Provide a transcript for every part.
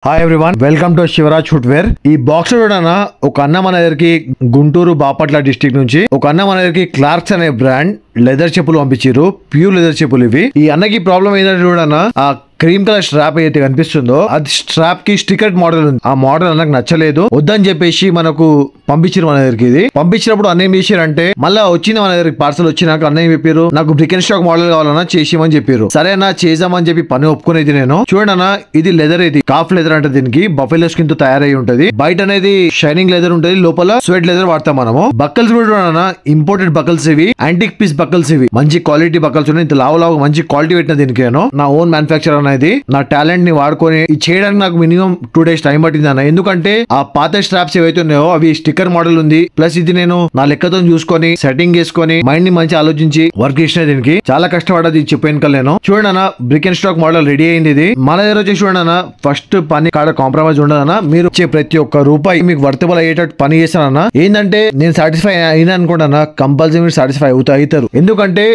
Hi everyone, welcome to Shivraj footwear. ఈ box చూడనా ఒక అన్న మన దగ్గరికి గుంటూరు బాపట్ల డిస్ట్రిక్ట్ నుంచి ఒక అన్న మన దగ్గరికి క్లార్క్స్ అనే బ్రాండ్ లెదర్ చెప్పులు పంపించారు. ప్యూర్ లెదర్ చెప్పులు ఇవి. ఈ అన్నకి ప్రాబ్లం ఏంటంటే చూడనా, ఆ క్రీమ్ కలర్ స్ట్రాప్ ఏదైతే కనిపిస్తుందో అది స్ట్రాప్ కి స్టిక్కర్ మోడల్ ఉంది. ఆ మోడల్ నాకు నచ్చలేదు, వద్దని చెప్పేసి మనకు పంపించారు మన దగ్గరికి. ఇది పంపించినప్పుడు అన్న ఏం చేశారంటే, మళ్ళీ వచ్చింది మన దగ్గరికి పార్సల్ వచ్చినాక అన్న ఏం చెప్పారు, నాకు బ్రిక్ అండ్ స్టాక్ మోడల్ కావాలన్నా చేసేయమని చెప్పారు. సరే అన్న చేద్దామని చెప్పి పని ఒప్పుకునేది నేను. చూడండి అన్న, ఇది లెదర్, ఇది కాఫ్ లెదర్ అంటే దీనికి బఫెలో స్కిన్ తో తయారై ఉంటది. బయట అనేది షైనింగ్ లెదర్ ఉంటది, లోపల స్వెట్ లెదర్ వాడతాం మనము. బక్కల్స్ కూడా చూడన్నా, ఇంపోర్టెడ్ బక్కల్స్ ఇవి, యాంటిక్ పీస్ బక్కల్స్ ఇవి. మంచి క్వాలిటీ బక్కల్స్ ఉన్నాయి. ఇంత లావు మంచి క్వాలిటీ పెట్టిన దీనికి నేను నా ఓన్ మ్యానుఫాక్చర్ అనేది నా టాలెంట్ ని వాడుకొని ఇది చేయడానికి నాకు మినిమం 2 days టైం పట్టింది అన్న. ఎందుకంటే ఆ పాత స్ట్రాప్స్ ఏవైతే ఉన్నాయో అవి స్టిక్కర్ మోడల్ ఉంది. ప్లస్ ఇది నేను నా లెక్కతో చూసుకొని సెట్టింగ్ చేసుకొని మైండ్ ని మంచి ఆలోచించి వర్క్ చేసిన దీనికి చాలా కష్టపడ్డది చెప్పాను నేను. చూడండి అన్న, brick and stock model ready అయింది. ఇది మన దగ్గర వచ్చేసి చూడండి అన్న, ఫస్ట్ పని కాడ కాంప్రమైజ్ ఉండదన్న. మీరు వచ్చే ప్రతి ఒక్క రూపాయి మీకు వర్తబుల్ అయ్యేటట్టు పని చేస్తానన్న. ఏంటంటే నేను సాటిస్ఫై అయినా అనుకుంటానా, కంపల్సరీ మీరు సాటిస్ఫై అవుతారు. ఎందుకంటే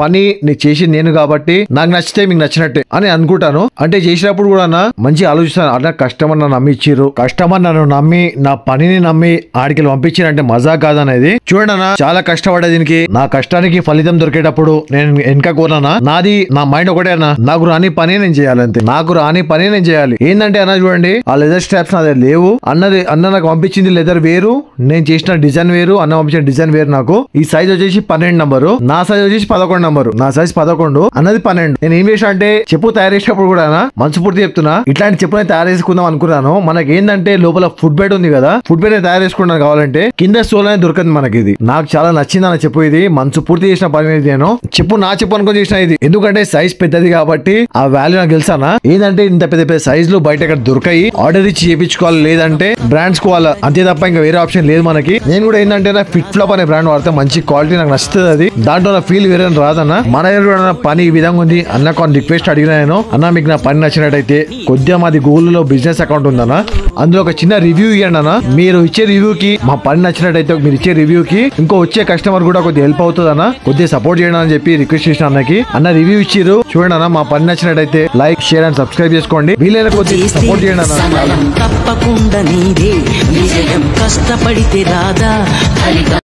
పని నేను చేసి నేను కాబట్టి నాకు నచ్చితే మీకు నచ్చినట్టే అని అనుకుంటాను. అంటే చేసినప్పుడు కూడా మంచి ఆలోచిస్తాను. అన్న కస్టమర్ నన్ను నమ్మిచ్చిర్రు, కస్టమర్ నన్ను నమ్మి నా పనిని నమ్మి ఆడికి పంపించారంటే మజా కాదనేది. చూడండి అన్న, చాలా కష్టపడ్డా దీనికి. నా కష్టానికి ఫలితం దొరికేటప్పుడు నేను వెనక కోరనా. నాది నా మైండ్ ఒకటే అన్న, నాకు రాని పని నేను చేయాలి అంతే. నాకు రాని పని నేను చేయాలి. ఏంటంటే అన్న చూడండి, ఆ లెదర్ స్ట్రాప్స్ నా దగ్గర లేవు. అన్న నాకు పంపించింది లెదర్ వేరు, నేను చేసిన డిజైన్ వేరు, అన్న పంపించిన డిజైన్ వేరు. నాకు ఈ సైజ్ వచ్చేసి 12 నంబరు, నా సైజ్ వచ్చేసి 11 నంబరు. నా సైజ్ 11, అన్నది 12. నేను ఏం చేసిన అంటే, చెప్పు తయారు చేసేటప్పుడు కూడా మనస్ఫూర్తి చెప్తున్నా, ఇట్లాంటి చెప్పునే తయారు చేసుకుందాం అనుకున్నాను. మనకి ఏంటంటే లోపల ఫుడ్ బెడ్ ఉంది కదా, ఫుడ్ బెడ్ తయారు చేసుకుంటాను కావాలంటే కింద సోల్ అనేది దొరకదు మనకి. ఇది నాకు చాలా నచ్చింది అన్న చెప్పు. ఇది మనస్ఫూర్తి చేసిన పని మీద నేను చెప్పు నా చెప్పు అనుకుని చేసిన ఇది. ఎందుకంటే సైజ్ పెద్దది కాబట్టి ఆ వాల్యూ నాకు తెలుసానా. ఏంటంటే ఇంత పెద్ద పెద్ద సైజులు బయట ఇక్కడ దొరకాయి, ఆర్డర్ ఇచ్చి చేయించుకోవాలి, లేదంటే బ్రాండ్స్ కోవాలి, అంతే తప్ప ఇంకా వేరే ఆప్షన్ లేదు మనకి. నేను కూడా ఏంటంటే నా ఫిట్ ఫ్లాప్ అనే బ్రాండ్ వాడితే మంచి క్వాలిటీ నాకు నచ్చుతుంది. అది దాంట్లో నా ఫీల్ వేరే రాదన్న. మన దగ్గర పని ఈ విధంగా ఉంది. అన్న కొన్ని రిక్వెస్ట్ అడిగినా నేను, అన్న మీకు నా పని నచ్చినట్టయితే కొద్దిగా మాది గూగుల్లో బిజినెస్ అకౌంట్ ఉందన్న, అందులో ఒక చిన్న రివ్యూ ఇవ్వండి అన్న. మీరు ఇచ్చే రివ్యూకి మా పని నచ్చినట్టయితే మీరు ఇచ్చే రివ్యూకి ఇంకో వచ్చే కస్టమర్ కూడా కొద్దిగా హెల్ప్ అవుతుంది అన్న, కొద్దిగా సపోర్ట్ చేయండి అని చెప్పి రిక్వెస్ట్ చేసిన అన్నకి. అన్న రివ్యూ ఇచ్చిర్రు. చూడండి అన్న, మా పని నచ్చినట్టయితే లైక్, షేర్ అండ్ సబ్స్క్రైబ్ చేసుకోండి. వీలైన కొద్దిగా సపోర్ట్ చేయండి అన్న. తప్పకుండా నీదే విజయం, కష్టపడితే రాదా.